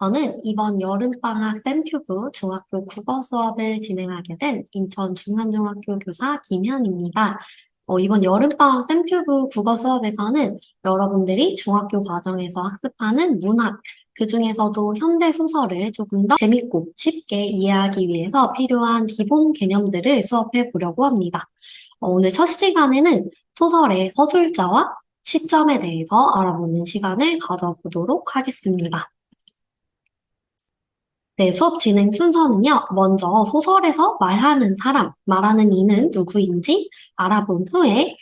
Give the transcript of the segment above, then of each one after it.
저는 이번 여름방학 쌤튜브 중학교 국어 수업을 진행하게 된 인천 중산중학교 교사 김현입니다. 이번 여름방학 쌤튜브 국어 수업에서는 여러분들이 중학교 과정에서 학습하는 문학, 그중에서도 현대소설을 조금 더 재밌고 쉽게 이해하기 위해서 필요한 기본 개념들을 수업해 보려고 합니다. 오늘 첫 시간에는 소설의 서술자와 시점에 대해서 알아보는 시간을 가져보도록 하겠습니다. 네, 수업 진행 순서는요. 먼저 소설에서 말하는 사람, 말하는 이는 누구인지 알아본 후에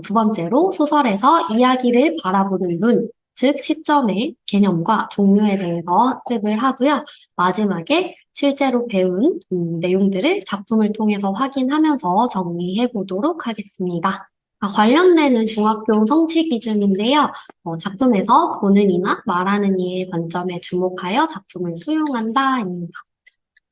두 번째로 소설에서 이야기를 바라보는 눈, 즉 시점의 개념과 종류에 대해서 학습을 하고요. 마지막에 실제로 배운 내용들을 작품을 통해서 확인하면서 정리해 보도록 하겠습니다. 관련되는 중학교 성취 기준인데요. 작품에서 보는 이나 말하는 이의 관점에 주목하여 작품을 수용한다입니다.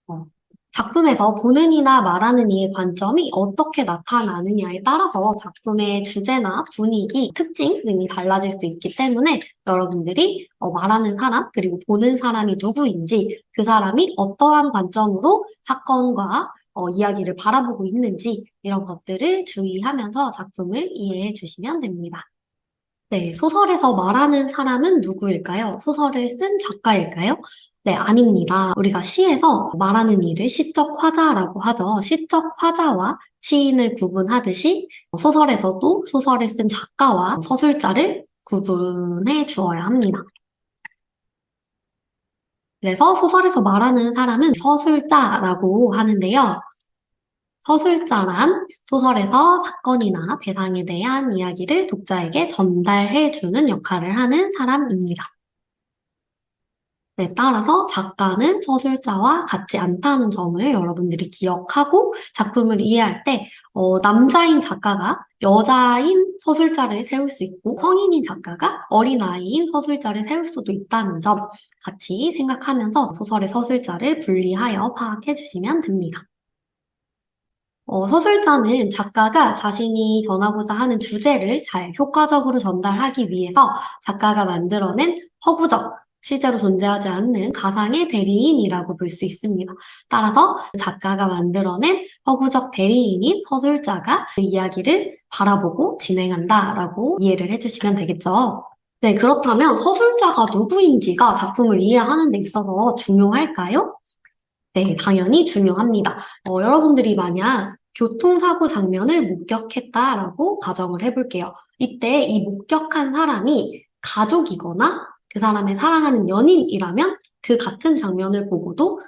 어, 작품에서 보는 이나 말하는 이의 관점이 어떻게 나타나느냐에 따라서 작품의 주제나 분위기, 특징 등이 달라질 수 있기 때문에 여러분들이 말하는 사람, 그리고 보는 사람이 누구인지, 그 사람이 어떠한 관점으로 사건과 이야기를 바라보고 있는지 이런 것들을 주의하면서 작품을 이해해 주시면 됩니다. 네, 소설에서 말하는 사람은 누구일까요? 소설을 쓴 작가일까요? 네, 아닙니다. 우리가 시에서 말하는 이를 시적 화자라고 하죠. 시적 화자와 시인을 구분하듯이 소설에서도 소설을 쓴 작가와 서술자를 구분해 주어야 합니다. 그래서 소설에서 말하는 사람은 서술자라고 하는데요. 서술자란 소설에서 사건이나 대상에 대한 이야기를 독자에게 전달해주는 역할을 하는 사람입니다. 네, 따라서 작가는 서술자와 같지 않다는 점을 여러분들이 기억하고 작품을 이해할 때, 남자인 작가가 여자인 서술자를 세울 수 있고, 성인인 작가가 어린아이인 서술자를 세울 수도 있다는 점 같이 생각하면서 소설의 서술자를 분리하여 파악해 주시면 됩니다. 서술자는 작가가 자신이 전하고자 하는 주제를 잘 효과적으로 전달하기 위해서 작가가 만들어낸 허구적, 실제로 존재하지 않는 가상의 대리인이라고 볼 수 있습니다. 따라서 작가가 만들어낸 허구적 대리인인 서술자가 그 이야기를 바라보고 진행한다라고 이해를 해주시면 되겠죠. 네, 그렇다면 서술자가 누구인지가 작품을 이해하는 데 있어서 중요할까요? 네, 당연히 중요합니다. 여러분들이 만약 교통사고 장면을 목격했다라고 가정을 해볼게요. 이때 이 목격한 사람이 가족이거나 그 사람의 사랑하는 연인이라면 그 같은 장면을 보고도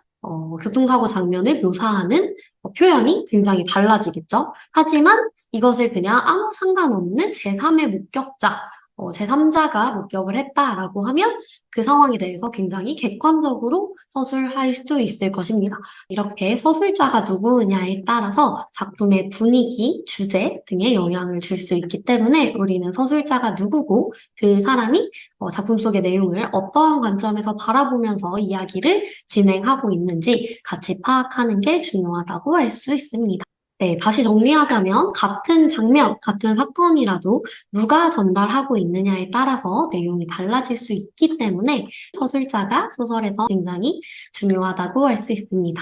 교통사고 장면을 묘사하는 표현이 굉장히 달라지겠죠. 하지만 이것을 그냥 아무 상관없는 제3의 목격자, 제3자가 목격을 했다라고 하면 그 상황에 대해서 굉장히 객관적으로 서술할 수 있을 것입니다. 이렇게 서술자가 누구냐에 따라서 작품의 분위기, 주제 등에 영향을 줄 수 있기 때문에 우리는 서술자가 누구고 그 사람이 작품 속의 내용을 어떠한 관점에서 바라보면서 이야기를 진행하고 있는지 같이 파악하는 게 중요하다고 할 수 있습니다. 네, 다시 정리하자면 같은 장면, 같은 사건이라도 누가 전달하고 있느냐에 따라서 내용이 달라질 수 있기 때문에 서술자가 소설에서 굉장히 중요하다고 할 수 있습니다.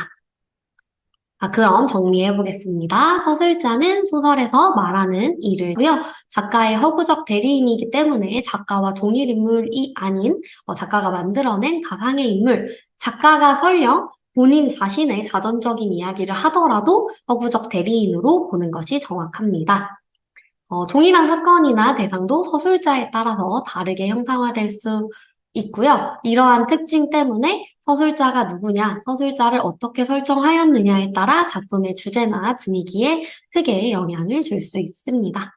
그럼 정리해 보겠습니다. 서술자는 소설에서 말하는 이를고요. 작가의 허구적 대리인이기 때문에 작가와 동일 인물이 아닌 작가가 만들어낸 가상의 인물, 작가가 설령 본인 자신의 자전적인 이야기를 하더라도 허구적 대리인으로 보는 것이 정확합니다. 동일한 사건이나 대상도 서술자에 따라서 다르게 형상화될 수 있고요. 이러한 특징 때문에 서술자가 누구냐, 서술자를 어떻게 설정하였느냐에 따라 작품의 주제나 분위기에 크게 영향을 줄 수 있습니다.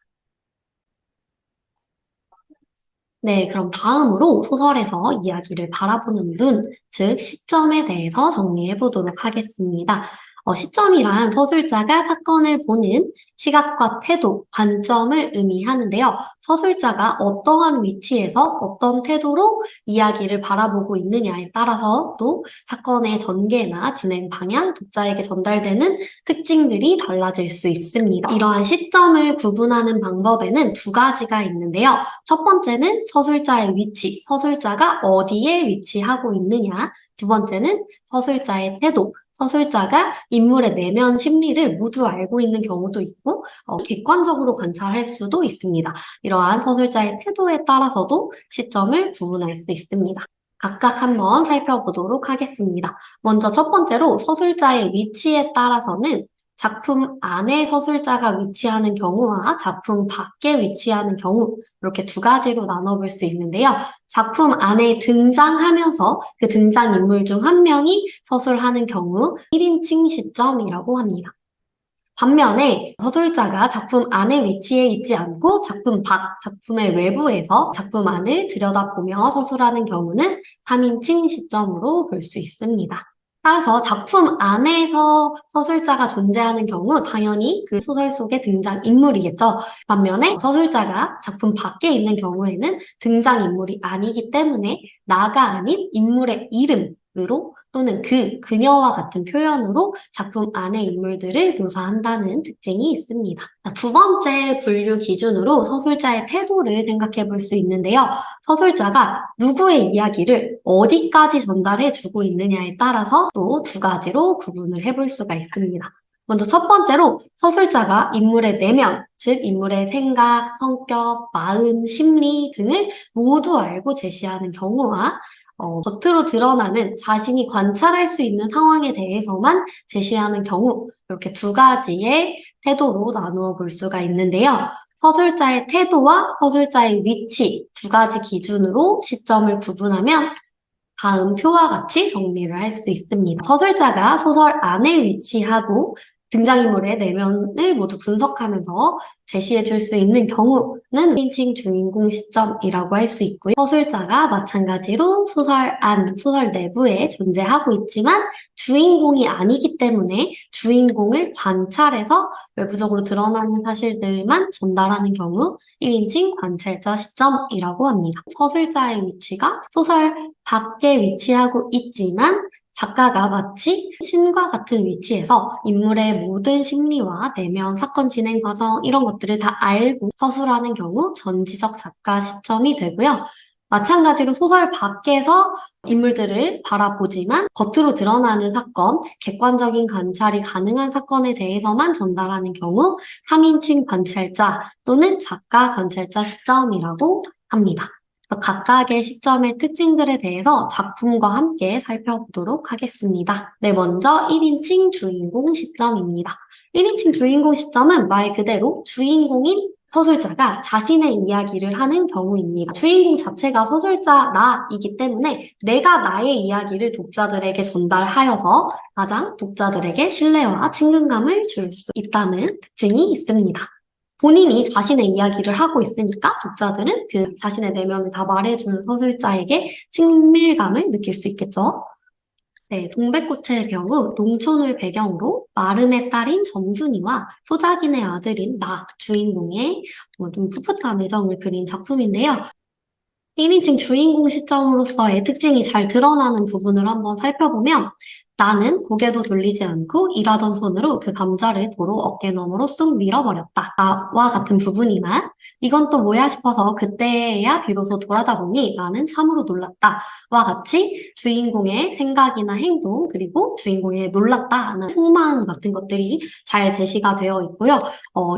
네, 그럼 다음으로 소설에서 이야기를 바라보는 눈, 즉 시점에 대해서 정리해 보도록 하겠습니다. 시점이란 서술자가 사건을 보는 시각과 태도, 관점을 의미하는데요. 서술자가 어떠한 위치에서 어떤 태도로 이야기를 바라보고 있느냐에 따라서 또 사건의 전개나 진행 방향, 독자에게 전달되는 특징들이 달라질 수 있습니다. 이러한 시점을 구분하는 방법에는 두 가지가 있는데요. 첫 번째는 서술자의 위치, 서술자가 어디에 위치하고 있느냐. 두 번째는 서술자의 태도, 서술자가 인물의 내면 심리를 모두 알고 있는 경우도 있고 객관적으로 관찰할 수도 있습니다. 이러한 서술자의 태도에 따라서도 시점을 구분할 수 있습니다. 각각 한번 살펴보도록 하겠습니다. 먼저 첫 번째로 서술자의 위치에 따라서는 작품 안에 서술자가 위치하는 경우와 작품 밖에 위치하는 경우 이렇게 두 가지로 나눠볼 수 있는데요. 작품 안에 등장하면서 그 등장인물 중 한 명이 서술하는 경우 1인칭 시점이라고 합니다. 반면에 서술자가 작품 안에 위치해 있지 않고 작품 밖, 작품의 외부에서 작품 안을 들여다보며 서술하는 경우는 3인칭 시점으로 볼 수 있습니다. 따라서 작품 안에서 서술자가 존재하는 경우 당연히 그 소설 속의 등장인물이겠죠. 반면에 서술자가 작품 밖에 있는 경우에는 등장인물이 아니기 때문에 나가 아닌 인물의 이름으로 또는 그녀와 같은 표현으로 작품 안의 인물들을 묘사한다는 특징이 있습니다. 두 번째 분류 기준으로 서술자의 태도를 생각해 볼 수 있는데요. 서술자가 누구의 이야기를 어디까지 전달해 주고 있느냐에 따라서 또 두 가지로 구분을 해볼 수가 있습니다. 먼저 첫 번째로 서술자가 인물의 내면, 즉 인물의 생각, 성격, 마음, 심리 등을 모두 알고 제시하는 경우와 겉으로 드러나는 자신이 관찰할 수 있는 상황에 대해서만 제시하는 경우 이렇게 두 가지의 태도로 나누어 볼 수가 있는데요. 서술자의 태도와 서술자의 위치 두 가지 기준으로 시점을 구분하면 다음 표와 같이 정리를 할 수 있습니다. 서술자가 소설 안에 위치하고 등장인물의 내면을 모두 분석하면서 제시해 줄 수 있는 경우는 1인칭 주인공 시점이라고 할 수 있고요. 서술자가 마찬가지로 소설 안, 소설 내부에 존재하고 있지만 주인공이 아니기 때문에 주인공을 관찰해서 외부적으로 드러나는 사실들만 전달하는 경우 1인칭 관찰자 시점이라고 합니다. 서술자의 위치가 소설 밖에 위치하고 있지만 작가가 마치 신과 같은 위치에서 인물의 모든 심리와 내면, 사건 진행 과정 이런 것들을 다 알고 서술하는 경우 전지적 작가 시점이 되고요. 마찬가지로 소설 밖에서 인물들을 바라보지만 겉으로 드러나는 사건, 객관적인 관찰이 가능한 사건에 대해서만 전달하는 경우 3인칭 관찰자 또는 작가 관찰자 시점이라고 합니다. 각각의 시점의 특징들에 대해서 작품과 함께 살펴보도록 하겠습니다. 네, 먼저 1인칭 주인공 시점입니다. 1인칭 주인공 시점은 말 그대로 주인공인 서술자가 자신의 이야기를 하는 경우입니다. 주인공 자체가 서술자 나이기 때문에 내가 나의 이야기를 독자들에게 전달하여서 가장 독자들에게 신뢰와 친근감을 줄 수 있다는 특징이 있습니다. 본인이 자신의 이야기를 하고 있으니까 독자들은 그 자신의 내면을 다 말해주는 서술자에게 친밀감을 느낄 수 있겠죠. 네, 동백꽃의 경우 농촌을 배경으로 마름의 딸인 점순이와 소작인의 아들인 나, 주인공의 좀 풋풋한 애정을 그린 작품인데요. 1인칭 주인공 시점으로서의 특징이 잘 드러나는 부분을 한번 살펴보면 나는 고개도 돌리지 않고 일하던 손으로 그 감자를 도로 어깨너머로 쑥 밀어버렸다. 나와 같은 부분이나 이건 또 뭐야 싶어서 그때야 비로소 돌아다 보니 나는 참으로 놀랐다. 와 같이 주인공의 생각이나 행동 그리고 주인공의 놀랐다는 속마음 같은 것들이 잘 제시가 되어 있고요.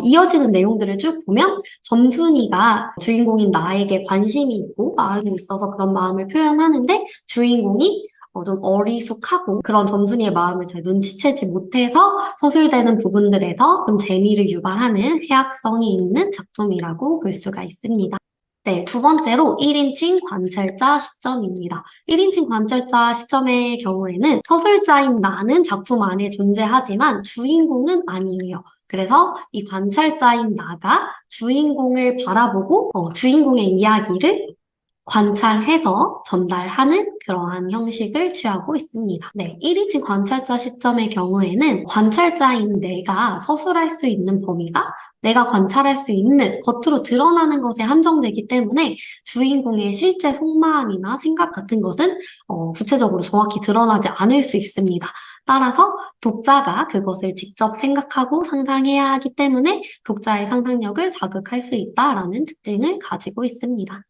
이어지는 내용들을 쭉 보면 점순이가 주인공인 나에게 관심이 있고 마음이 있어서 그런 마음을 표현하는데 주인공이 좀 어리숙하고 그런 점순이의 마음을 잘 눈치채지 못해서 서술되는 부분들에서 좀 재미를 유발하는 해학성이 있는 작품이라고 볼 수가 있습니다. 네, 두 번째로 1인칭 관찰자 시점입니다. 1인칭 관찰자 시점의 경우에는 서술자인 나는 작품 안에 존재하지만 주인공은 아니에요. 그래서 이 관찰자인 나가 주인공을 바라보고 주인공의 이야기를 관찰해서 전달하는 그러한 형식을 취하고 있습니다. 네, 1인칭 관찰자 시점의 경우에는 관찰자인 내가 서술할 수 있는 범위가 내가 관찰할 수 있는 겉으로 드러나는 것에 한정되기 때문에 주인공의 실제 속마음이나 생각 같은 것은 구체적으로 정확히 드러나지 않을 수 있습니다. 따라서 독자가 그것을 직접 생각하고 상상해야 하기 때문에 독자의 상상력을 자극할 수 있다라는 특징을 가지고 있습니다.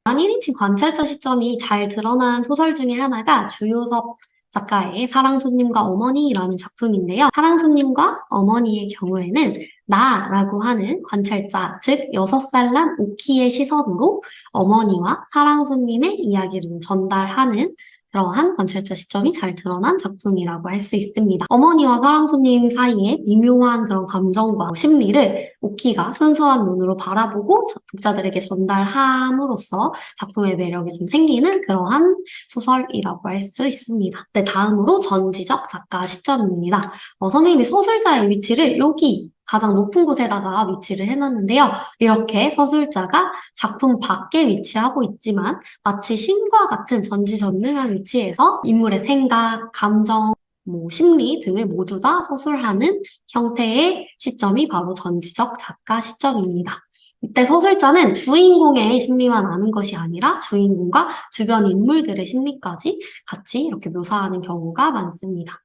1인칭 관찰자 시점이 잘 드러난 소설 중에 하나가 주요섭 작가의 사랑손님과 어머니라는 작품인데요. 사랑손님과 어머니의 경우에는 나라고 하는 관찰자, 즉 6살 난 오키의 시선으로 어머니와 사랑손님의 이야기를 전달하는 그러한 관찰자 시점이 잘 드러난 작품이라고 할 수 있습니다. 어머니와 사랑손님 사이에 미묘한 그런 감정과 심리를 오키가 순수한 눈으로 바라보고 독자들에게 전달함으로써 작품의 매력이 좀 생기는 그러한 소설이라고 할 수 있습니다. 네, 다음으로 전지적 작가 시점입니다. 선생님이 서술자의 위치를 여기 가장 높은 곳에다가 위치를 해놨는데요. 이렇게 서술자가 작품 밖에 위치하고 있지만 마치 신과 같은 전지전능한 위치에서 인물의 생각, 감정, 심리 등을 모두 다 서술하는 형태의 시점이 바로 전지적 작가 시점입니다. 이때 서술자는 주인공의 심리만 아는 것이 아니라 주인공과 주변 인물들의 심리까지 같이 이렇게 묘사하는 경우가 많습니다.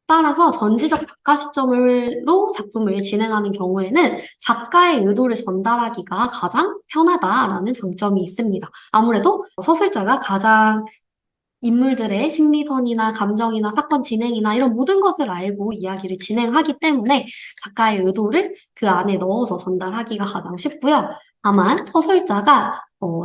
따라서 전지적 작가 시점으로 작품을 진행하는 경우에는 작가의 의도를 전달하기가 가장 편하다라는 장점이 있습니다. 아무래도 서술자가 가장 인물들의 심리선이나 감정이나 사건 진행이나 이런 모든 것을 알고 이야기를 진행하기 때문에 작가의 의도를 그 안에 넣어서 전달하기가 가장 쉽고요. 다만 서술자가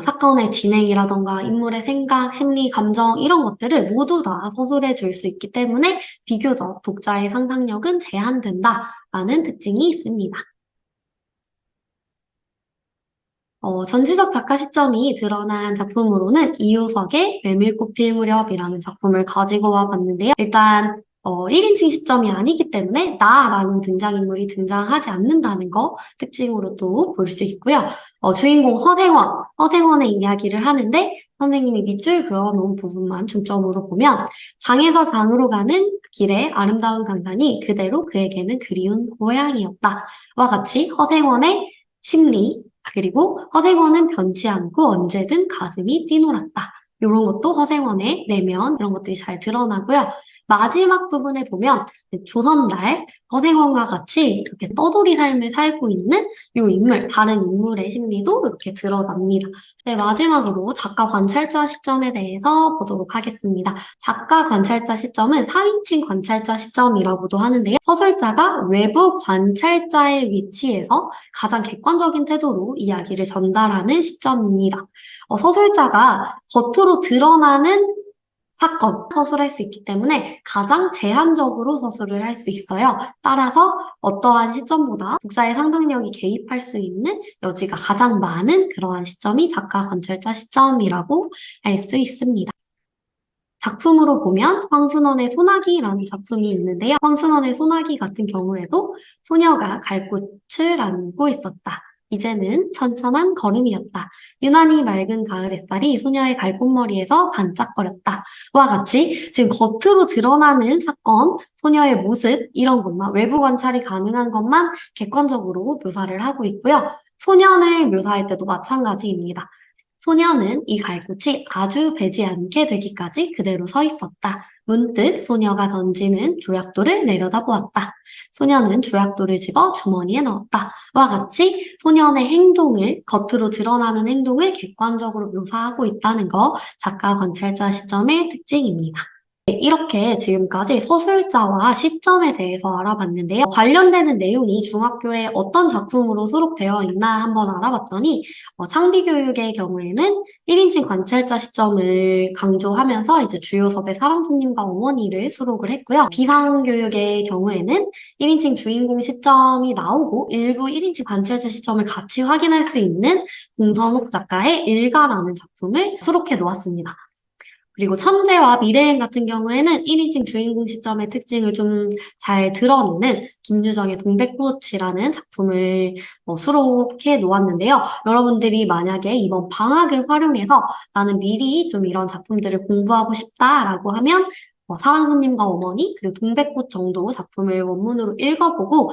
사건의 진행이라던가 인물의 생각, 심리, 감정 이런 것들을 모두 다 서술해 줄 수 있기 때문에 비교적 독자의 상상력은 제한된다라는 특징이 있습니다. 전지적 작가 시점이 드러난 작품으로는 이효석의 메밀꽃 필 무렵이라는 작품을 가지고 와봤는데요. 일단 1인칭 시점이 아니기 때문에 나라는 등장인물이 등장하지 않는다는 거 특징으로도 볼 수 있고요. 주인공 허생원의 이야기를 하는데 선생님이 밑줄 그어놓은 부분만 중점으로 보면 장에서 장으로 가는 길에 아름다운 강산이 그대로 그에게는 그리운 고향이었다. 와 같이 허생원의 심리, 그리고 허생원은 변치 않고 언제든 가슴이 뛰놀았다. 이런 것도 허생원의 내면 이런 것들이 잘 드러나고요. 마지막 부분에 보면 조선날 허생원과 같이 이렇게 떠돌이 삶을 살고 있는 이 인물, 다른 인물의 심리도 이렇게 드러납니다. 네, 마지막으로 작가 관찰자 시점에 대해서 보도록 하겠습니다. 작가 관찰자 시점은 3인칭 관찰자 시점이라고도 하는데요. 서술자가 외부 관찰자의 위치에서 가장 객관적인 태도로 이야기를 전달하는 시점입니다. 서술자가 겉으로 드러나는 사건, 서술할 수 있기 때문에 가장 제한적으로 서술을 할 수 있어요. 따라서 어떠한 시점보다 독자의 상상력이 개입할 수 있는 여지가 가장 많은 그러한 시점이 작가 관찰자 시점이라고 할 수 있습니다. 작품으로 보면 황순원의 소나기라는 작품이 있는데요. 황순원의 소나기 같은 경우에도 소녀가 갈꽃을 안고 있었다. 이제는 천천한 걸음이었다. 유난히 맑은 가을 햇살이 소녀의 갈꽃머리에서 반짝거렸다. 와 같이 지금 겉으로 드러나는 사건, 소녀의 모습 이런 것만 외부 관찰이 가능한 것만 객관적으로 묘사를 하고 있고요. 소년을 묘사할 때도 마찬가지입니다. 소녀는 이 갈꽃이 아주 배지 않게 되기까지 그대로 서 있었다. 문득 소녀가 던지는 조약돌을 내려다보았다. 소녀는 조약돌을 집어 주머니에 넣었다. 와 같이 소년의 행동을, 겉으로 드러나는 행동을 객관적으로 묘사하고 있다는 거 작가 관찰자 시점의 특징입니다. 네, 이렇게 지금까지 서술자와 시점에 대해서 알아봤는데요. 관련되는 내용이 중학교에 어떤 작품으로 수록되어 있나 한번 알아봤더니 창비교육의 경우에는 1인칭 관찰자 시점을 강조하면서 이제 주요섭의 사랑손님과 어머니를 수록을 했고요. 비상교육의 경우에는 1인칭 주인공 시점이 나오고 일부 1인칭 관찰자 시점을 같이 확인할 수 있는 공선옥 작가의 일가라는 작품을 수록해 놓았습니다. 그리고 천재와 미래행 같은 경우에는 1인칭 주인공 시점의 특징을 좀 잘 드러내는 김유정의 동백꽃이라는 작품을 수록해 놓았는데요. 여러분들이 만약에 이번 방학을 활용해서 나는 미리 좀 이런 작품들을 공부하고 싶다라고 하면 사랑 손님과 어머니 그리고 동백꽃 정도 작품을 원문으로 읽어보고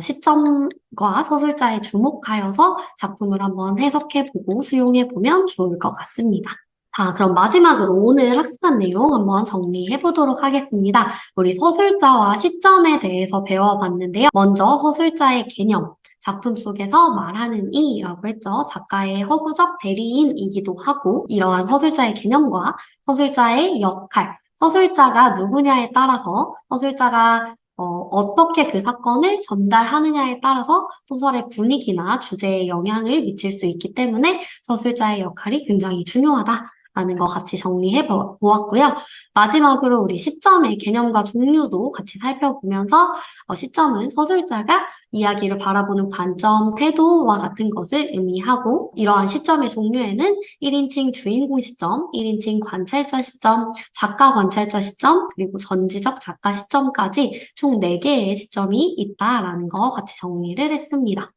시점과 서술자에 주목하여서 작품을 한번 해석해보고 수용해보면 좋을 것 같습니다. 자, 그럼 마지막으로 오늘 학습한 내용 한번 정리해 보도록 하겠습니다. 우리 서술자와 시점에 대해서 배워봤는데요. 먼저 서술자의 개념, 작품 속에서 말하는 이라고 했죠. 작가의 허구적 대리인이기도 하고 이러한 서술자의 개념과 서술자의 역할, 서술자가 누구냐에 따라서 서술자가 어떻게 그 사건을 전달하느냐에 따라서 소설의 분위기나 주제에 영향을 미칠 수 있기 때문에 서술자의 역할이 굉장히 중요하다. 라는 거 같이 정리해 보았고요. 마지막으로 우리 시점의 개념과 종류도 같이 살펴보면서 시점은 서술자가 이야기를 바라보는 관점, 태도와 같은 것을 의미하고 이러한 시점의 종류에는 1인칭 주인공 시점, 1인칭 관찰자 시점, 작가 관찰자 시점, 그리고 전지적 작가 시점까지 총 4개의 시점이 있다라는 거 같이 정리를 했습니다.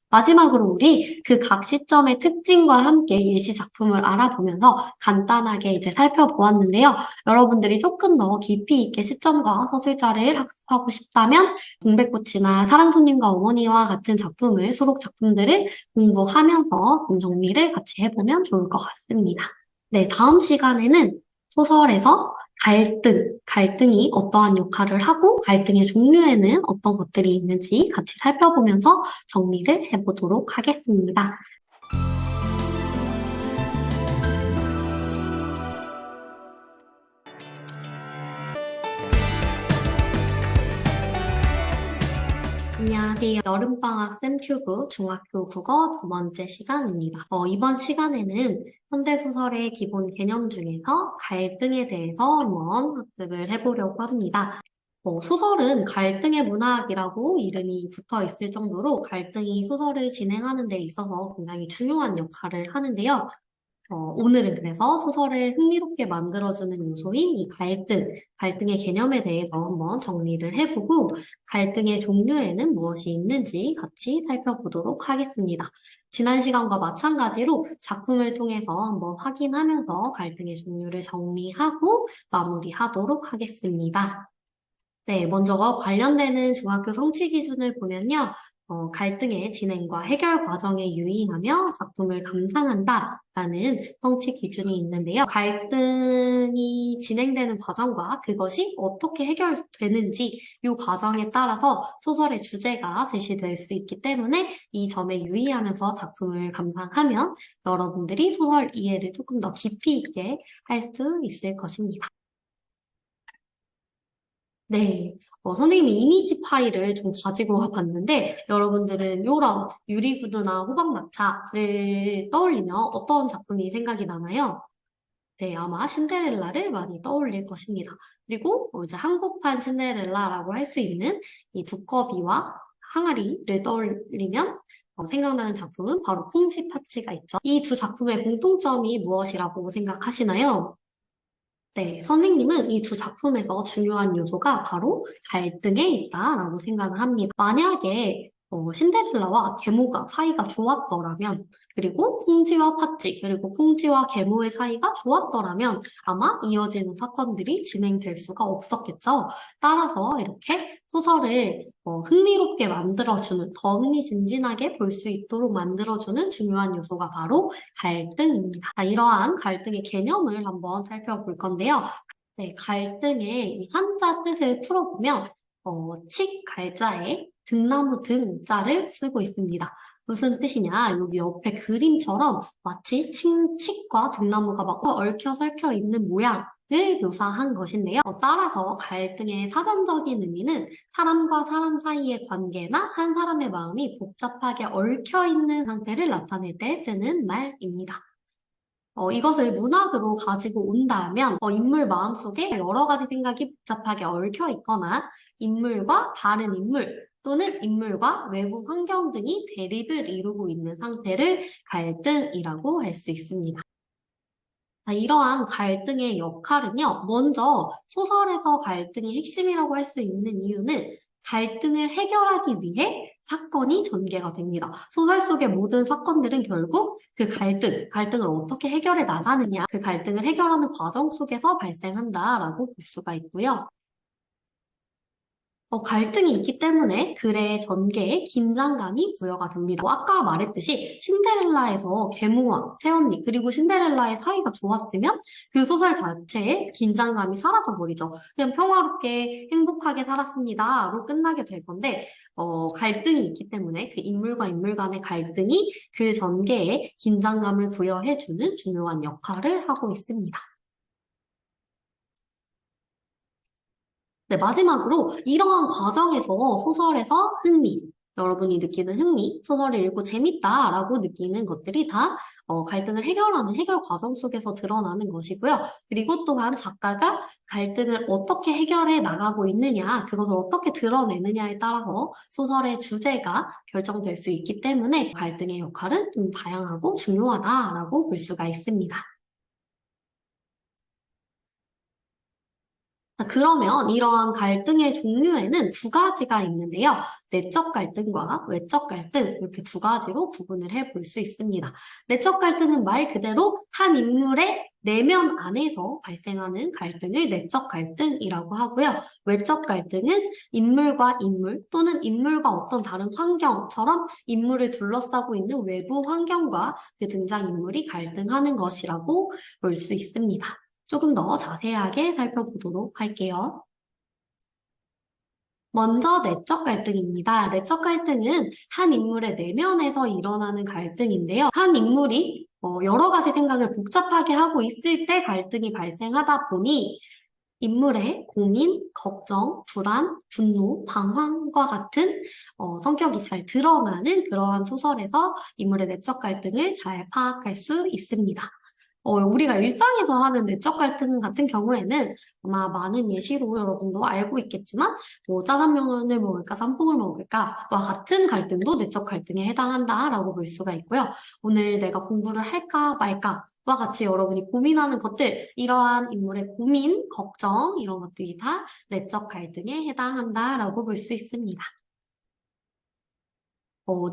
마지막으로 우리 그 각 시점의 특징과 함께 예시 작품을 알아보면서 간단하게 이제 살펴보았는데요. 여러분들이 조금 더 깊이 있게 시점과 서술자를 학습하고 싶다면 동백꽃이나 사랑손님과 어머니와 같은 작품을, 수록 작품들을 공부하면서 정리를 같이 해보면 좋을 것 같습니다. 네, 다음 시간에는 소설에서 갈등이 어떠한 역할을 하고 갈등의 종류에는 어떤 것들이 있는지 같이 살펴보면서 정리를 해보도록 하겠습니다. 안녕하세요. 여름방학 쌤튜브 중학교 국어 2번째 시간입니다. 이번 시간에는 현대소설의 기본 개념 중에서 갈등에 대해서 한번 학습을 해보려고 합니다. 소설은 갈등의 문학이라고 이름이 붙어 있을 정도로 갈등이 소설을 진행하는 데 있어서 굉장히 중요한 역할을 하는데요. 오늘은 그래서 소설을 흥미롭게 만들어주는 요소인 이 갈등의 개념에 대해서 한번 정리를 해보고 갈등의 종류에는 무엇이 있는지 같이 살펴보도록 하겠습니다. 지난 시간과 마찬가지로 작품을 통해서 한번 확인하면서 갈등의 종류를 정리하고 마무리하도록 하겠습니다. 네, 먼저 관련되는 중학교 성취 기준을 보면요. 갈등의 진행과 해결 과정에 유의하며 작품을 감상한다라는 성취 기준이 있는데요. 갈등이 진행되는 과정과 그것이 어떻게 해결되는지 이 과정에 따라서 소설의 주제가 제시될 수 있기 때문에 이 점에 유의하면서 작품을 감상하면 여러분들이 소설 이해를 조금 더 깊이 있게 할 수 있을 것입니다. 네. 선생님이 이미지 파일을 좀 가지고 와봤는데, 여러분들은 이런 유리구두나 호박마차를 떠올리면 어떤 작품이 생각이 나나요? 네, 아마 신데렐라를 많이 떠올릴 것입니다. 그리고 이제 한국판 신데렐라라고 할 수 있는 이 두꺼비와 항아리를 떠올리면 생각나는 작품은 바로 콩쥐파츠가 있죠. 이 두 작품의 공통점이 무엇이라고 생각하시나요? 네, 선생님은 이 두 작품에서 중요한 요소가 바로 갈등에 있다라고 생각을 합니다. 만약에 신데렐라와 계모가 사이가 좋았더라면, 그리고 콩쥐와 파치, 그리고 콩쥐와 계모의 사이가 좋았더라면 아마 이어지는 사건들이 진행될 수가 없었겠죠. 따라서 이렇게 소설을 흥미롭게 만들어주는, 더 흥미진진하게 볼 수 있도록 만들어주는 중요한 요소가 바로 갈등입니다. 이러한 갈등의 개념을 한번 살펴볼 건데요. 네, 갈등의 이 한자 뜻을 풀어보면 칡갈자에 등나무 등자를 쓰고 있습니다. 무슨 뜻이냐? 여기 옆에 그림처럼 마치 칡과 등나무가 막 얽혀 설켜 있는 모양을 묘사한 것인데요. 따라서 갈등의 사전적인 의미는 사람과 사람 사이의 관계나 한 사람의 마음이 복잡하게 얽혀 있는 상태를 나타낼 때 쓰는 말입니다. 이것을 문학으로 가지고 온다면 인물 마음속에 여러 가지 생각이 복잡하게 얽혀 있거나 인물과 다른 인물 또는 인물과 외부 환경 등이 대립을 이루고 있는 상태를 갈등이라고 할 수 있습니다. 이러한 갈등의 역할은요, 먼저 소설에서 갈등의 핵심이라고 할 수 있는 이유는 갈등을 해결하기 위해 사건이 전개가 됩니다. 소설 속의 모든 사건들은 결국 그 갈등을 어떻게 해결해 나가느냐, 그 갈등을 해결하는 과정 속에서 발생한다라고 볼 수가 있고요. 갈등이 있기 때문에 글의 전개에 긴장감이 부여가 됩니다. 아까 말했듯이 신데렐라에서 계모와 새언니 그리고 신데렐라의 사이가 좋았으면 그 소설 자체에 긴장감이 사라져버리죠. 그냥 평화롭게 행복하게 살았습니다로 끝나게 될 건데 갈등이 있기 때문에 그 인물과 인물 간의 갈등이 글 전개에 긴장감을 부여해주는 중요한 역할을 하고 있습니다. 네, 마지막으로 이러한 과정에서 소설에서 여러분이 느끼는 흥미, 소설을 읽고 재밌다라고 느끼는 것들이 다 갈등을 해결하는 해결 과정 속에서 드러나는 것이고요. 그리고 또한 작가가 갈등을 어떻게 해결해 나가고 있느냐, 그것을 어떻게 드러내느냐에 따라서 소설의 주제가 결정될 수 있기 때문에 갈등의 역할은 좀 다양하고 중요하다라고 볼 수가 있습니다. 자, 그러면 이러한 갈등의 종류에는 두 가지가 있는데요. 내적 갈등과 외적 갈등 이렇게 두 가지로 구분을 해볼 수 있습니다. 내적 갈등은 말 그대로 한 인물의 내면 안에서 발생하는 갈등을 내적 갈등이라고 하고요. 외적 갈등은 인물과 인물 또는 인물과 어떤 다른 환경처럼 인물을 둘러싸고 있는 외부 환경과 그 등장인물이 갈등하는 것이라고 볼 수 있습니다. 조금 더 자세하게 살펴보도록 할게요. 먼저 내적 갈등입니다. 내적 갈등은 한 인물의 내면에서 일어나는 갈등인데요. 한 인물이 여러 가지 생각을 복잡하게 하고 있을 때 갈등이 발생하다 보니 인물의 고민, 걱정, 불안, 분노, 방황과 같은 성격이 잘 드러나는 그러한 소설에서 인물의 내적 갈등을 잘 파악할 수 있습니다. 우리가 일상에서 하는 내적 갈등 같은 경우에는 아마 많은 예시로 여러분도 알고 있겠지만, 뭐 짜장면을 먹을까, 짬뽕을 먹을까와 같은 갈등도 내적 갈등에 해당한다라고 볼 수가 있고요. 오늘 내가 공부를 할까 말까 와 같이 여러분이 고민하는 것들, 이러한 인물의 고민, 걱정, 이런 것들이 다 내적 갈등에 해당한다라고 볼 수 있습니다.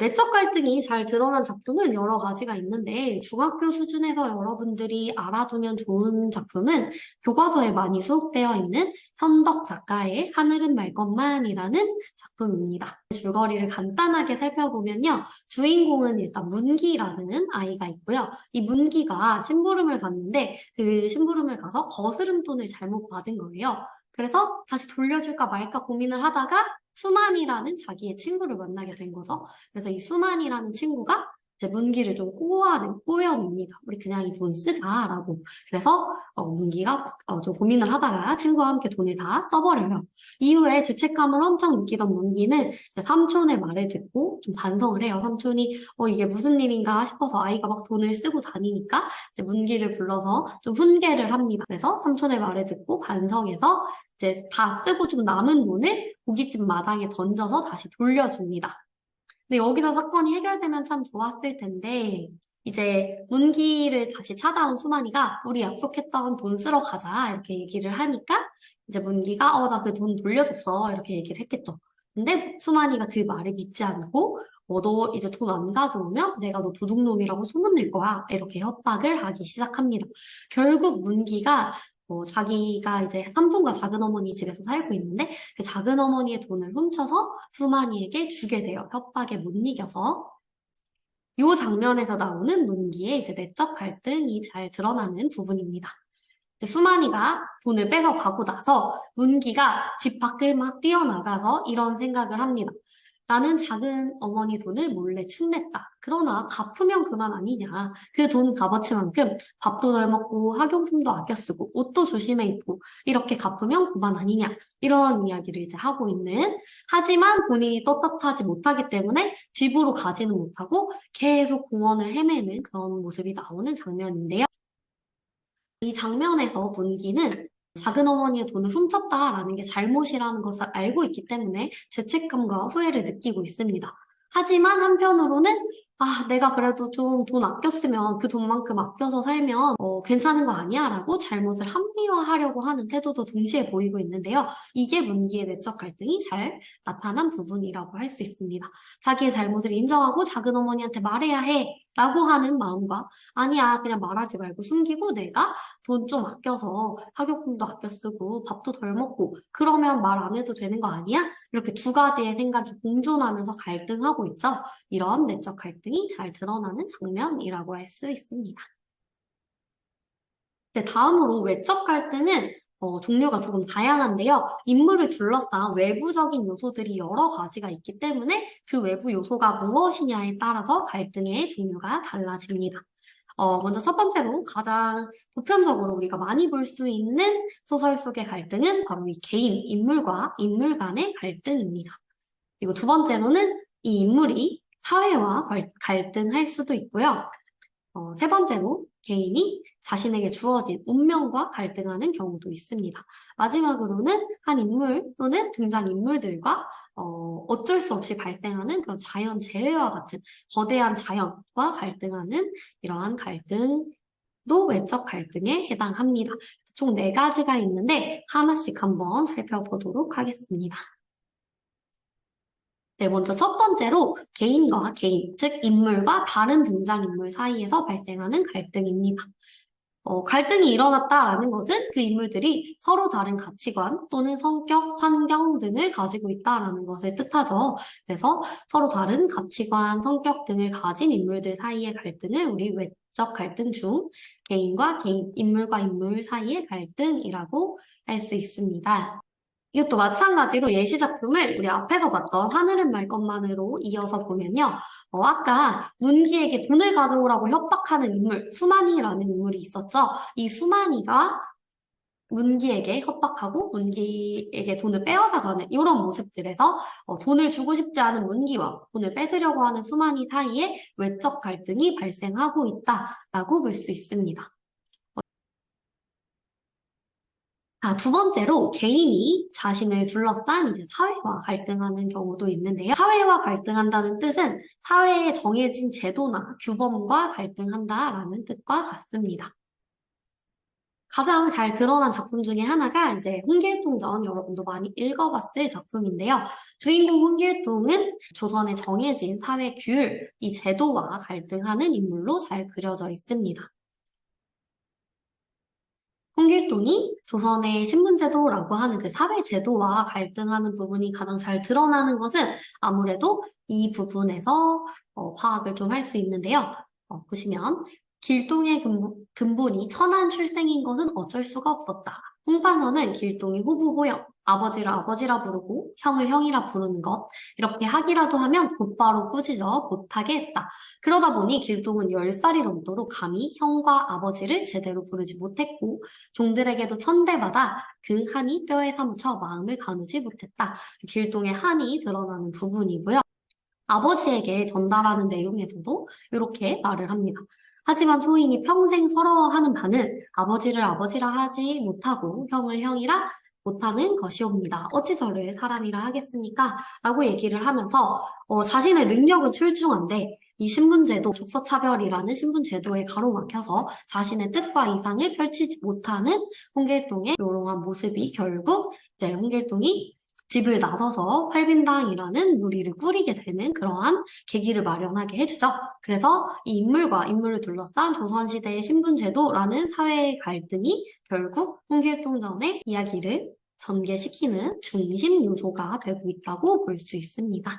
내적 갈등이 잘 드러난 작품은 여러 가지가 있는데, 중학교 수준에서 여러분들이 알아두면 좋은 작품은 교과서에 많이 수록되어 있는 현덕 작가의 하늘은 말 것만이라는 작품입니다. 줄거리를 간단하게 살펴보면요. 주인공은 일단 문기라는 아이가 있고요. 이 문기가 심부름을 갔는데, 그 심부름을 가서 거스름돈을 잘못 받은 거예요. 그래서 다시 돌려줄까 말까 고민을 하다가 수만이라는 자기의 친구를 만나게 된 거죠. 그래서 이 수만이라는 친구가 이제 문기를 좀 꼬여냅니다. 우리 그냥 이 돈 쓰자라고. 그래서 문기가 좀 고민을 하다가 친구와 함께 돈을 다 써버려요. 이후에 죄책감을 엄청 느끼던 문기는 이제 삼촌의 말을 듣고 좀 반성을 해요. 삼촌이 이게 무슨 일인가 싶어서 아이가 막 돈을 쓰고 다니니까 이제 문기를 불러서 좀 훈계를 합니다. 그래서 삼촌의 말을 듣고 반성해서 이제 다 쓰고 좀 남은 돈을 고깃집 마당에 던져서 다시 돌려줍니다. 근데 여기서 사건이 해결되면 참 좋았을 텐데, 이제 문기를 다시 찾아온 수만이가 우리 약속했던 돈 쓰러 가자 이렇게 얘기를 하니까 이제 문기가 나 그 돈 돌려줬어 이렇게 얘기를 했겠죠. 근데 수만이가 그 말을 믿지 않고 너 이제 돈 안 가져오면 내가 너 도둑놈이라고 소문낼 거야 이렇게 협박을 하기 시작합니다. 결국 문기가 자기가 이제 삼촌과 작은어머니 집에서 살고 있는데 그 작은어머니의 돈을 훔쳐서 수만이에게 주게 돼요. 협박에 못 이겨서. 이 장면에서 나오는 문기의 이제 내적 갈등이 잘 드러나는 부분입니다. 이제 수만이가 돈을 뺏어 가고 나서 문기가 집 밖을 막 뛰어나가서 이런 생각을 합니다. 나는 작은 어머니 돈을 몰래 축냈다. 그러나 갚으면 그만 아니냐. 그 돈 값어치만큼 밥도 덜 먹고 학용품도 아껴 쓰고 옷도 조심해 입고 이렇게 갚으면 그만 아니냐. 이런 이야기를 이제 하고 있는. 하지만 본인이 떳떳하지 못하기 때문에 집으로 가지는 못하고 계속 공원을 헤매는 그런 모습이 나오는 장면인데요. 이 장면에서 문기는 작은 어머니의 돈을 훔쳤다라는 게 잘못이라는 것을 알고 있기 때문에 죄책감과 후회를 느끼고 있습니다. 하지만 한편으로는 아, 내가 그래도 좀 돈 아꼈으면 그 돈만큼 아껴서 살면 괜찮은 거 아니야? 라고 잘못을 합리화하려고 하는 태도도 동시에 보이고 있는데요. 이게 문기의 내적 갈등이 잘 나타난 부분이라고 할 수 있습니다. 자기의 잘못을 인정하고 작은 어머니한테 말해야 해. 라고 하는 마음과 아니야, 그냥 말하지 말고 숨기고 내가 돈 좀 아껴서 학용품도 아껴 쓰고 밥도 덜 먹고 그러면 말 안 해도 되는 거 아니야? 이렇게 두 가지의 생각이 공존하면서 갈등하고 있죠. 이런 내적 갈등이 잘 드러나는 장면이라고 할 수 있습니다. 네, 다음으로 외적 갈등은 종류가 조금 다양한데요. 인물을 둘러싼 외부적인 요소들이 여러 가지가 있기 때문에 그 외부 요소가 무엇이냐에 따라서 갈등의 종류가 달라집니다. 먼저 첫 번째로 가장 보편적으로 우리가 많이 볼 수 있는 소설 속의 갈등은 바로 이 개인, 인물과 인물 간의 갈등입니다. 그리고 두 번째로는 이 인물이 사회와 갈등할 수도 있고요. 세 번째로 개인이 자신에게 주어진 운명과 갈등하는 경우도 있습니다. 마지막으로는 한 인물 또는 등장인물들과 어쩔 수 없이 발생하는 그런 자연 재해와 같은 거대한 자연과 갈등하는 이러한 갈등도 외적 갈등에 해당합니다. 총 네 가지가 있는데 하나씩 한번 살펴보도록 하겠습니다. 네, 먼저 첫 번째로 개인과 개인, 즉 인물과 다른 등장인물 사이에서 발생하는 갈등입니다. 갈등이 일어났다라는 것은 그 인물들이 서로 다른 가치관 또는 성격, 환경 등을 가지고 있다라는 것을 뜻하죠. 그래서 서로 다른 가치관, 성격 등을 가진 인물들 사이의 갈등을 우리 외적 갈등 중 개인과 개인, 인물과 인물 사이의 갈등이라고 할 수 있습니다. 이것도 마찬가지로 예시 작품을 우리 앞에서 봤던 하늘은 말 것만으로 이어서 보면요. 아까 문기에게 돈을 가져오라고 협박하는 인물, 수만이라는 인물이 있었죠. 이 수만이가 문기에게 협박하고 문기에게 돈을 빼앗아가는 이런 모습들에서 돈을 주고 싶지 않은 문기와 돈을 뺏으려고 하는 수만이 사이에 외적 갈등이 발생하고 있다라고 볼 수 있습니다. 두 번째로 개인이 자신을 둘러싼 이제 사회와 갈등하는 경우도 있는데요. 사회와 갈등한다는 뜻은 사회에 정해진 제도나 규범과 갈등한다라는 뜻과 같습니다. 가장 잘 드러난 작품 중에 하나가 이제 홍길동전 여러분도 많이 읽어봤을 작품인데요. 주인공 홍길동은 조선에 정해진 사회 규율, 이 제도와 갈등하는 인물로 잘 그려져 있습니다. 홍길동이 조선의 신분제도라고 하는 그 사회제도와 갈등하는 부분이 가장 잘 드러나는 것은 아무래도 이 부분에서 파악을 좀 할 수 있는데요. 보시면 길동의 근본이 천한 출생인 것은 어쩔 수가 없었다. 홍반선은 길동이 호부호영, 아버지를 아버지라 부르고 형을 형이라 부르는 것, 이렇게 하기라도 하면 곧바로 꾸짖어 못하게 했다. 그러다 보니 길동은 10살이 넘도록 감히 형과 아버지를 제대로 부르지 못했고 종들에게도 천대받아 그 한이 뼈에 사무쳐 마음을 가누지 못했다. 길동의 한이 드러나는 부분이고요. 아버지에게 전달하는 내용에서도 이렇게 말을 합니다. 하지만 소인이 평생 서러워하는 바는 아버지를 아버지라 하지 못하고 형을 형이라 못하는 것이옵니다. 어찌 저를 사람이라 하겠습니까? 라고 얘기를 하면서 자신의 능력은 출중한데 이 신분제도, 족서차별이라는 신분제도에 가로막혀서 자신의 뜻과 이상을 펼치지 못하는 홍길동의 요롱한 모습이 결국 이제 홍길동이 집을 나서서 활빈당이라는 무리를 꾸리게 되는 그러한 계기를 마련하게 해주죠. 그래서 이 인물과 인물을 둘러싼 조선시대의 신분제도라는 사회의 갈등이 결국 홍길동전의 이야기를 전개시키는 중심 요소가 되고 있다고 볼 수 있습니다.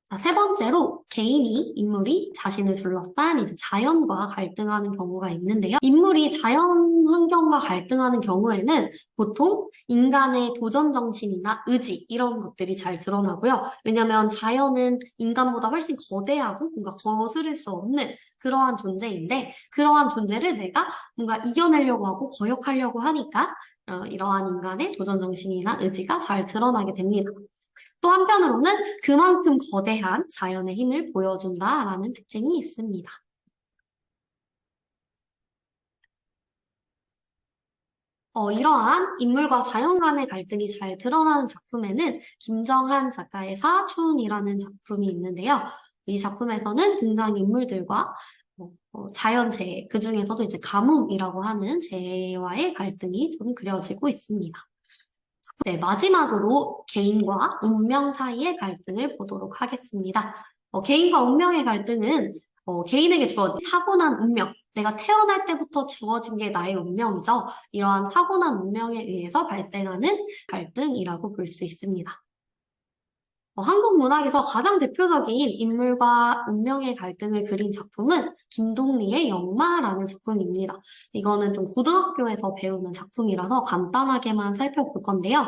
자, 세 번째로 인물이 자신을 둘러싼 이제 자연과 갈등하는 경우가 있는데요. 인물이 자연 환경과 갈등하는 경우에는 보통 인간의 도전 정신이나 의지 이런 것들이 잘 드러나고요. 왜냐하면 자연은 인간보다 훨씬 거대하고 뭔가 거스를 수 없는 그러한 존재인데 그러한 존재를 내가 뭔가 이겨내려고 하고 거역하려고 하니까 이러한 인간의 도전 정신이나 의지가 잘 드러나게 됩니다. 또 한편으로는 그만큼 거대한 자연의 힘을 보여준다라는 특징이 있습니다. 이러한 인물과 자연 간의 갈등이 잘 드러나는 작품에는 김정한 작가의 사춘이라는 작품이 있는데요. 이 작품에서는 등장인물들과 자연재해, 그 중에서도 이제 가뭄이라고 하는 재해와의 갈등이 좀 그려지고 있습니다. 네, 마지막으로 개인과 운명 사이의 갈등을 보도록 하겠습니다. 개인과 운명의 갈등은 개인에게 주어진 타고난 운명, 내가 태어날 때부터 주어진 게 나의 운명이죠. 이러한 타고난 운명에 의해서 발생하는 갈등이라고 볼 수 있습니다. 한국 문학에서 가장 대표적인 인물과 운명의 갈등을 그린 작품은 김동리의 영마라는 작품입니다. 이거는 좀 고등학교에서 배우는 작품이라서 간단하게만 살펴볼 건데요.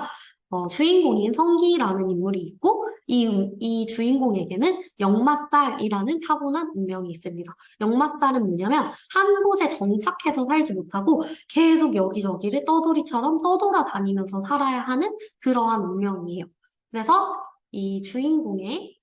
주인공인 성기라는 인물이 있고, 이 주인공에게는 역마살이라는 타고난 운명이 있습니다. 역마살은 뭐냐면, 한 곳에 정착해서 살지 못하고, 계속 여기저기를 떠돌이처럼 떠돌아다니면서 살아야 하는 그러한 운명이에요. 그래서 이 주인공의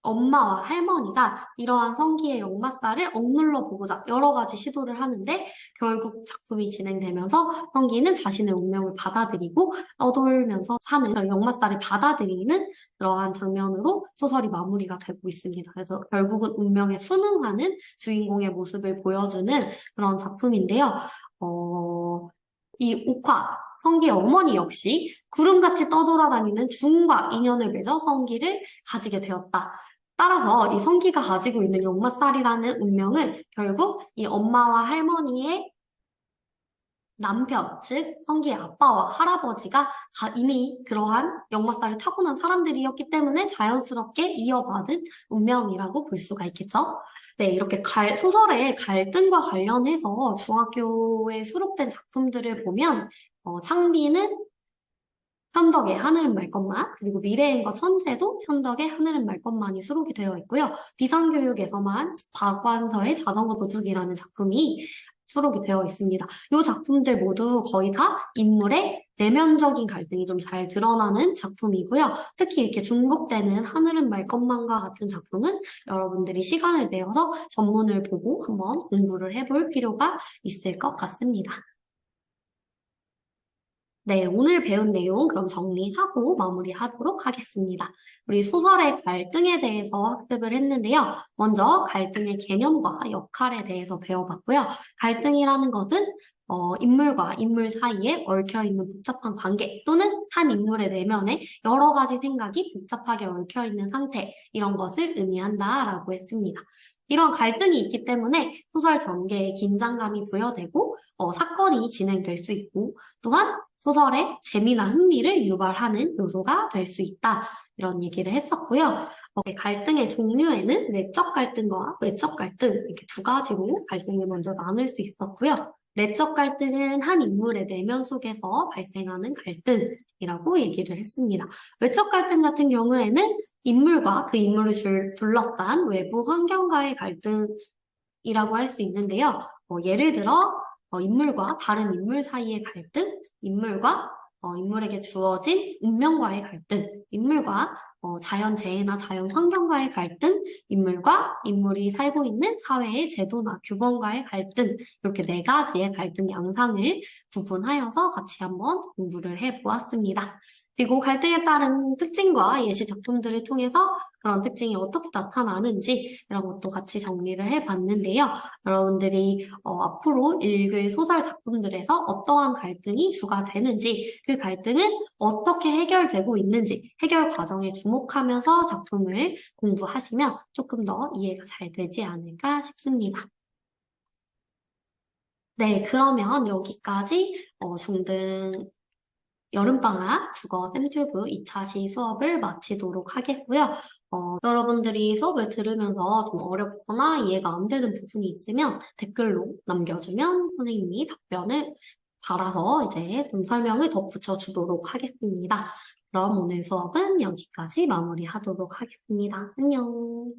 엄마와 할머니가 이러한 성기의 역마살을 억눌러 보고자 여러 가지 시도를 하는데 결국 작품이 진행되면서 성기는 자신의 운명을 받아들이고 떠돌면서 사는 역마살을 받아들이는 그러한 장면으로 소설이 마무리가 되고 있습니다. 그래서 결국은 운명에 순응하는 주인공의 모습을 보여주는 그런 작품인데요. 이 옥화, 성기의 어머니 역시 구름같이 떠돌아다니는 중과 인연을 맺어 성기를 가지게 되었다. 따라서 이 성기가 가지고 있는 역마살이라는 운명은 결국 이 엄마와 할머니의 남편, 즉 성기의 아빠와 할아버지가 이미 그러한 역마살을 타고난 사람들이었기 때문에 자연스럽게 이어받은 운명이라고 볼 수가 있겠죠. 네, 이렇게 소설의 갈등과 관련해서 중학교에 수록된 작품들을 보면 창비는 현덕의 하늘은 말 것만, 그리고 미래인과 천재도 현덕의 하늘은 말 것만이 수록이 되어 있고요. 비상교육에서만 박완서의 자전거 도둑이라는 작품이 수록이 되어 있습니다. 이 작품들 모두 거의 다 인물의 내면적인 갈등이 좀 잘 드러나는 작품이고요. 특히 이렇게 중복되는 하늘은 말 것만과 같은 작품은 여러분들이 시간을 내어서 전문을 보고 한번 공부를 해볼 필요가 있을 것 같습니다. 네, 오늘 배운 내용 그럼 정리하고 마무리하도록 하겠습니다. 우리 소설의 갈등에 대해서 학습을 했는데요. 먼저 갈등의 개념과 역할에 대해서 배워봤고요. 갈등이라는 것은 인물과 인물 사이에 얽혀있는 복잡한 관계 또는 한 인물의 내면에 여러 가지 생각이 복잡하게 얽혀있는 상태 이런 것을 의미한다라고 했습니다. 이런 갈등이 있기 때문에 소설 전개에 긴장감이 부여되고 사건이 진행될 수 있고 또한 소설의 재미나 흥미를 유발하는 요소가 될 수 있다. 이런 얘기를 했었고요. 갈등의 종류에는 내적 갈등과 외적 갈등 이렇게 두 가지로 갈등을 먼저 나눌 수 있었고요. 내적 갈등은 한 인물의 내면 속에서 발생하는 갈등이라고 얘기를 했습니다. 외적 갈등 같은 경우에는 인물과 그 인물을 둘러싼 외부 환경과의 갈등이라고 할 수 있는데요. 예를 들어 인물과 다른 인물 사이의 갈등, 인물과 인물에게 주어진 운명과의 갈등, 인물과 자연재해나 자연 환경과의 갈등, 인물과 인물이 살고 있는 사회의 제도나 규범과의 갈등, 이렇게 네 가지의 갈등 양상을 구분하여서 같이 한번 공부를 해보았습니다. 그리고 갈등에 따른 특징과 예시 작품들을 통해서 그런 특징이 어떻게 나타나는지 이런 것도 같이 정리를 해봤는데요. 여러분들이 앞으로 읽을 소설 작품들에서 어떠한 갈등이 주가 되는지, 그 갈등은 어떻게 해결되고 있는지, 해결 과정에 주목하면서 작품을 공부하시면 조금 더 이해가 잘 되지 않을까 싶습니다. 네, 그러면 여기까지 중등 여름방학 국어 쌤튜브 2차 시 수업을 마치도록 하겠고요. 여러분들이 수업을 들으면서 좀 어렵거나 이해가 안 되는 부분이 있으면 댓글로 남겨주면 선생님이 답변을 달아서 이제 좀 설명을 덧붙여 주도록 하겠습니다. 그럼 오늘 수업은 여기까지 마무리하도록 하겠습니다. 안녕.